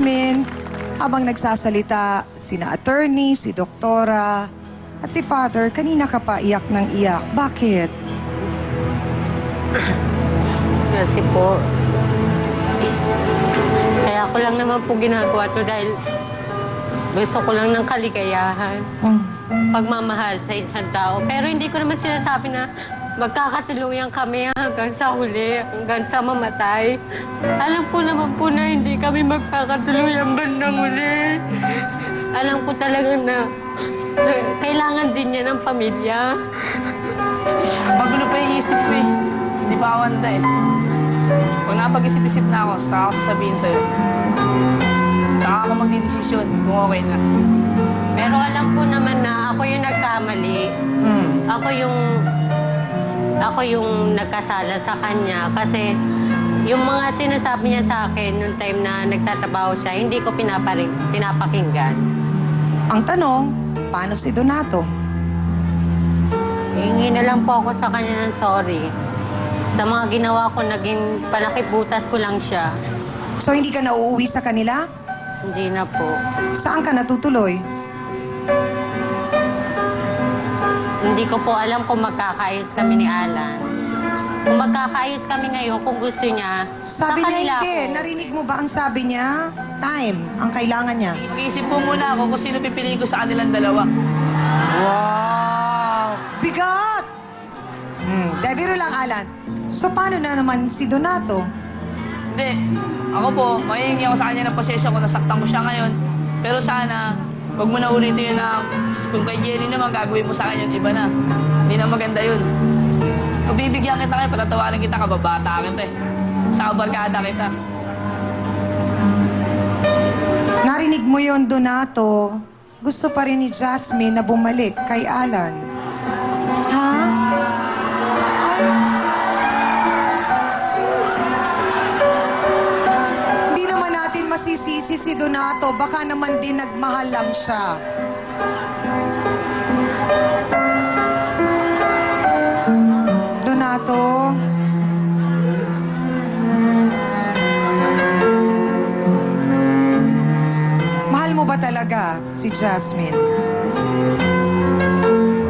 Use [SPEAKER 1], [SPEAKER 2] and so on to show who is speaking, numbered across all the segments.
[SPEAKER 1] Jasmine, habang nagsasalita, sina attorney, si doktora, at si father, kanina ka pa iyak ng iyak. Bakit?
[SPEAKER 2] Kasi po, kaya ko lang naman po ginagawa to dahil gusto ko lang ng kaligayahan, pagmamahal sa isang tao. Pero hindi ko naman sinasabi na magkakatuluyan kami hanggang sa huli, hanggang sa mamatay. Alam ko naman po na hindi kami magkakatuluyan bandang huli. Alam ko talaga na kailangan din niya ng pamilya.
[SPEAKER 3] Magulo pa yung isip ko eh. Hindi pa ako handa eh. Kung napag-isip-isip na ako, saka ako sasabihin sa'yo. Saka ako magdidesisyon kung okay na.
[SPEAKER 2] Pero alam ko naman na ako yung nagkamali. Ako yung nagkasala sa kanya kasi yung mga sinasabi niya sa akin nung time na nagtatrabaho siya, hindi ko pinapakinggan.
[SPEAKER 1] Ang tanong, paano si Donato?
[SPEAKER 2] Hihingi na lang po ako sa kanya ng sorry. Sa mga ginawa ko, naging panakibutas ko lang siya.
[SPEAKER 1] So hindi ka na uuwi sa kanila?
[SPEAKER 2] Hindi na po.
[SPEAKER 1] Saan ka natutuloy?
[SPEAKER 2] Hindi ko po alam kung magkakaayos kami ni Alan. Kung magkakaayos kami ngayon, kung gusto niya,
[SPEAKER 1] Sabi
[SPEAKER 2] sa
[SPEAKER 1] niya
[SPEAKER 2] kanila
[SPEAKER 1] hindi.
[SPEAKER 2] ako.
[SPEAKER 1] Narinig mo ba ang sabi niya? Time, ang kailangan niya.
[SPEAKER 3] Mag-iisip po muna ako kung sino pipiliin ko sa kanilang dalawa.
[SPEAKER 1] Wow! Bigat! Biro lang, Alan. So, paano na naman si Donato?
[SPEAKER 3] Hindi. Ako po, mahihingi ako sa kanya ng pasensya kung nasaktan ko siya ngayon. Pero sana, huwag mo na ulitin yun na kung kay Jerry naman gagawin mo sa akin yun, iba na. Hindi na maganda yun. Kung bibigyan kita kayo, patatawarin kita, kababata kita eh. Sa barkada kita.
[SPEAKER 1] Narinig mo yon, Donato. Gusto pa rin ni Jasmine na bumalik kay Alan. Ha? Hindi naman natin masisisi si Donato. Baka naman din nagmahal lang siya. Donato? Mahal mo ba talaga si Jasmine?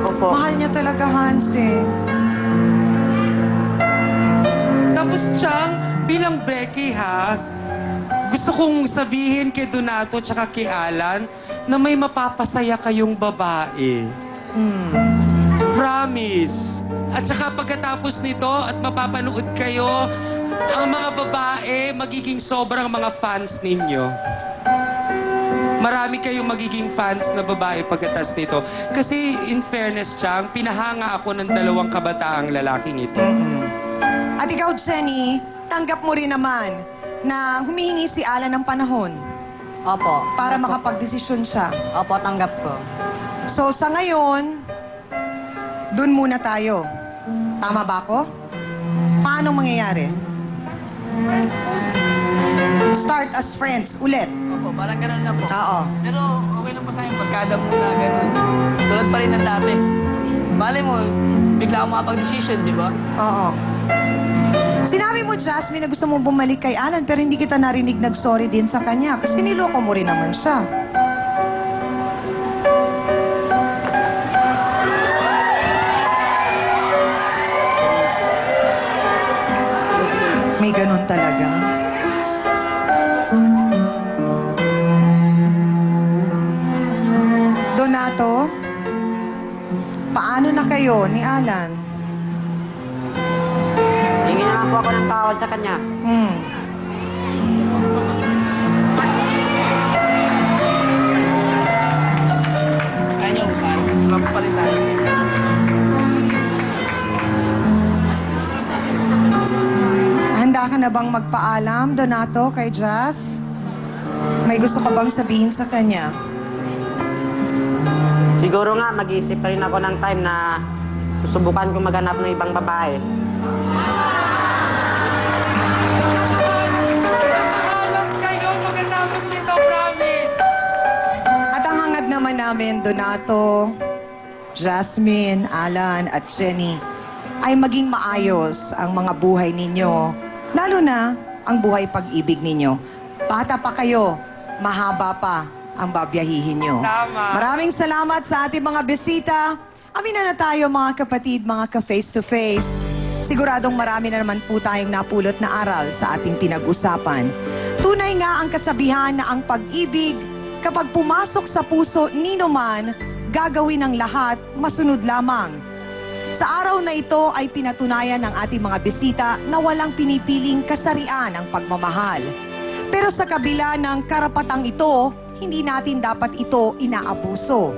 [SPEAKER 2] Opo.
[SPEAKER 1] Mahal niya talaga, Hans, eh.
[SPEAKER 4] Tapos, Chang, bilang Becky, ha? Gusto kong sabihin kay Donato tsaka kay Alan na may mapapasaya kayong babae. Promise. At saka pagkatapos nito at mapapanood kayo, ang mga babae magiging sobrang mga fans ninyo. Marami kayong magiging fans na babae pagkatas nito. Kasi in fairness, Chang, pinahanga ako ng dalawang kabataang lalaking ito.
[SPEAKER 1] At ikaw, Jenny, tanggap mo rin naman na humihingi si Alan ng panahon
[SPEAKER 5] Opo.
[SPEAKER 1] para makapagdesisyon siya.
[SPEAKER 5] Opo, tanggap ko.
[SPEAKER 1] So, sa ngayon, dun muna tayo. Tama ba ako? Paano mangyayari? Start as friends, ulit.
[SPEAKER 3] Opo, parang ganun na po.
[SPEAKER 1] Oo.
[SPEAKER 3] Pero okay lang po sa akin, barkada muna, ganun. Tulad pa rin ng dati. Malay mo, bigla ako makapag-decision, di ba?
[SPEAKER 1] Oo. Sinabi mo, Jasmine, na gusto mong bumalik kay Alan, pero hindi kita narinig nag-sorry din sa kanya kasi niloko mo rin naman siya. May ganun talaga. Donato, paano na kayo ni Alan?
[SPEAKER 5] Hingi na nga po ako ng tawad sa kanya.
[SPEAKER 3] Kanya mo, parang mapapalitan.
[SPEAKER 1] Handa ka na bang magpaalam, Donato, kay Jazz? May gusto ka bang sabihin sa kanya?
[SPEAKER 5] Siguro nga, mag-iisip pa rin ako ng time na susubukan kong maghanap ng ibang babae.
[SPEAKER 4] Alam kayo pagkatapos nito, promise!
[SPEAKER 1] At ang hangad naman namin, Donato, Jasmine, Alan, at Jenny, ay maging maayos ang mga buhay ninyo. Lalo na ang buhay pag-ibig ninyo. Bata pa kayo, mahaba pa ang babiyahihin nyo.
[SPEAKER 4] Tama.
[SPEAKER 1] Maraming salamat sa ating mga bisita. Amina na tayo mga kapatid, mga ka-face-to-face. Siguradong marami na naman po tayong napulot na aral sa ating pinag-usapan. Tunay nga ang kasabihan na ang pag-ibig, kapag pumasok sa puso nino man, gagawin ang lahat, masunod lamang. Sa araw na ito ay pinatunayan ng ating mga bisita na walang pinipiling kasarian ang pagmamahal. Pero sa kabila ng karapatang ito, hindi natin dapat ito inaabuso.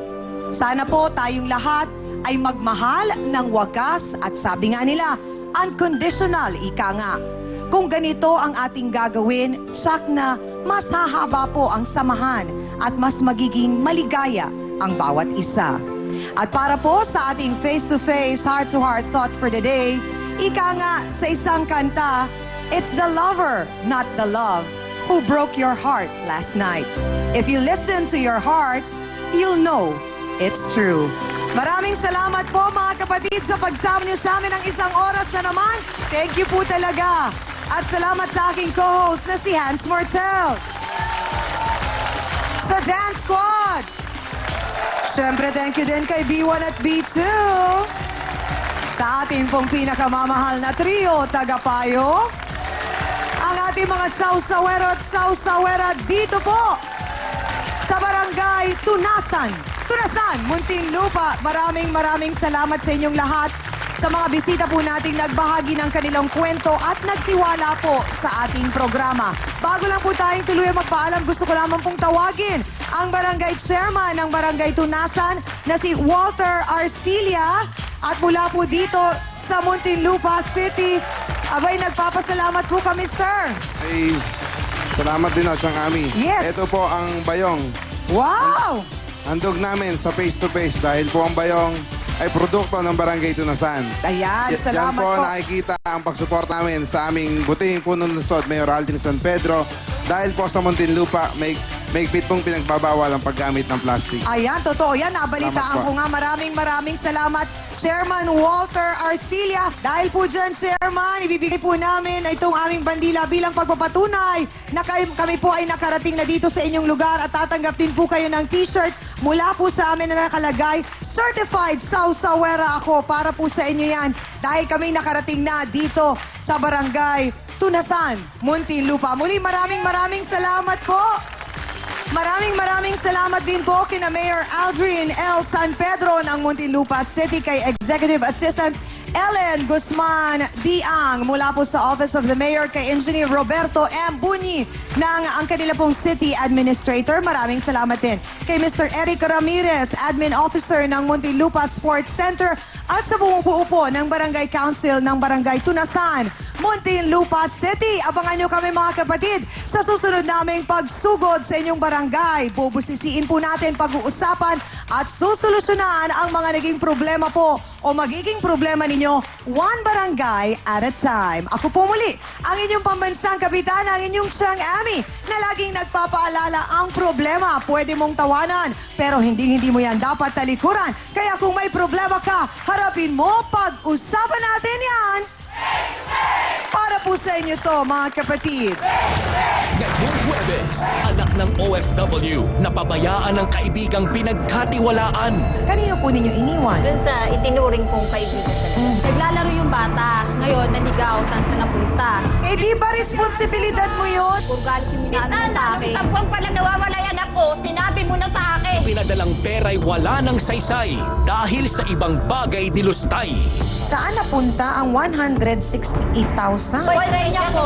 [SPEAKER 1] Sana po tayong lahat ay magmahal ng wagas at sabi nga nila, unconditional, ika nga. Kung ganito ang ating gagawin, tsak na mas hahaba po ang samahan at mas magiging maligaya ang bawat isa. At para po sa ating face-to-face, heart-to-heart thought for the day, ika nga sa isang kanta, it's the lover, not the love, who broke your heart last night. If you listen to your heart, you'll know it's true. Maraming salamat po mga kapatid sa pagsama niyo sa amin ng isang oras na naman. Thank you po talaga. At salamat sa aking co-host na si Hans Mortel. Sa Dance Squad. Siyempre, thank you din kay B1 at B2. Sa ating pong pinakamamahal na trio, Tagapayo. Ang ating mga sausawero at sausawera dito po sa Barangay Tunasan, Muntinlupa. Maraming salamat sa inyong lahat. Sa mga bisita po nating nagbahagi ng kanilang kwento at nagtiwala po sa ating programa. Bago lang po tayong tuluyan magpaalam, gusto ko lamang pong tawagin ang Barangay Chairman ng Barangay Tunasan na si Walter Arcilia. At mula po dito sa Muntinlupa City, abay nagpapasalamat po kami, sir.
[SPEAKER 6] Ay, salamat din at siyang Ami.
[SPEAKER 1] Yes.
[SPEAKER 6] Ito po ang bayong.
[SPEAKER 1] Wow!
[SPEAKER 6] Handog namin sa face-to-face dahil po ang bayong ay produkto ng Barangay Tunasan.
[SPEAKER 1] Ayan,
[SPEAKER 6] Diyan
[SPEAKER 1] salamat
[SPEAKER 6] po
[SPEAKER 1] po.
[SPEAKER 6] nakikita ang pagsupport namin sa aming butihing punong lungsod, Mayor Aldrin San Pedro. Dahil po sa Muntinlupa, may pong pinagbabawal ang paggamit ng plastic.
[SPEAKER 1] Ayan, totoo yan. Nabalitaan
[SPEAKER 6] Salamat po.
[SPEAKER 1] ko nga. Maraming salamat, Chairman Walter Arcilia. Dahil po dyan, Chairman, ibibigay po namin itong aming bandila bilang pagpapatunay na kami po ay nakarating na dito sa inyong lugar at tatanggap din po kayo ng t-shirt mula po sa amin na nakalagay, Certified Sausawera ako para po sa inyo yan. Dahil kami nakarating na dito sa Barangay Tunasan, Muntinlupa. Muli maraming salamat po. Maraming salamat din po kina Mayor Aldrin L. San Pedro ng Muntinlupa City, kay Executive Assistant Ellen Guzman Diang mula po sa Office of the Mayor, kay Engineer Roberto M. Bunyi ng ang kanila pong City Administrator. Maraming salamat din kay Mr. Eric Ramirez, Admin Officer ng Muntinlupa Sports Center, at sa bumubuo po ng Barangay Council ng Barangay Tunasan, Muntinlupa City. Abangan nyo kami mga kapatid sa susunod naming pagsugod sa inyong barangay. Bubusisiin po natin pag-uusapan at susolusyonan ang mga naging problema po o magiging problema ninyo one barangay at a time. Ako po muli, ang inyong pambansang kapitana, ang inyong siyang Ami, na laging nagpapaalala ang problema. Pwede mong tawanan, pero hindi mo yan dapat talikuran. Kaya kung may problema ka, harapin mo, pag-usapan natin yan. Para po sa inyo to, mga kapatid.
[SPEAKER 7] Ngayong Huwebes, anak ng OFW, napabayaan ng kaibigang pinagkatiwalaan.
[SPEAKER 1] Kanino po ninyo iniwan?
[SPEAKER 8] Doon sa itinuring kong kaibigan talaga. Naglalaro yung bata. Ngayon, naligaw. Saan sa napunta?
[SPEAKER 1] Eh di ba responsibilidad mo yun?
[SPEAKER 8] Puro galit yung minaano mo sa akin.
[SPEAKER 9] Isang buwan pala nawawala yan ako. Sinabi mo na sa akin.
[SPEAKER 7] Pinadalang pera'y wala ng saysay dahil sa ibang bagay nilustay.
[SPEAKER 1] Saan napunta ang 168,000?
[SPEAKER 9] Pwede niya ako.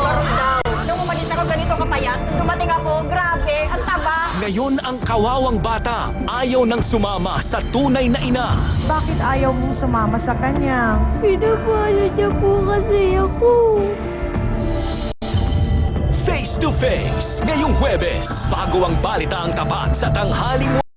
[SPEAKER 9] Nung umalis ako ganito kapayat, dumating ako, grabe, ang taba.
[SPEAKER 7] Ngayon ang kawawang bata ayaw nang sumama sa tunay na ina.
[SPEAKER 1] Bakit ayaw mong sumama sa kanya?
[SPEAKER 2] Pinapalo niya po kasi ako.
[SPEAKER 7] Face to Face, ngayong Huwebes, bago ang balita ang tapat sa tanghaling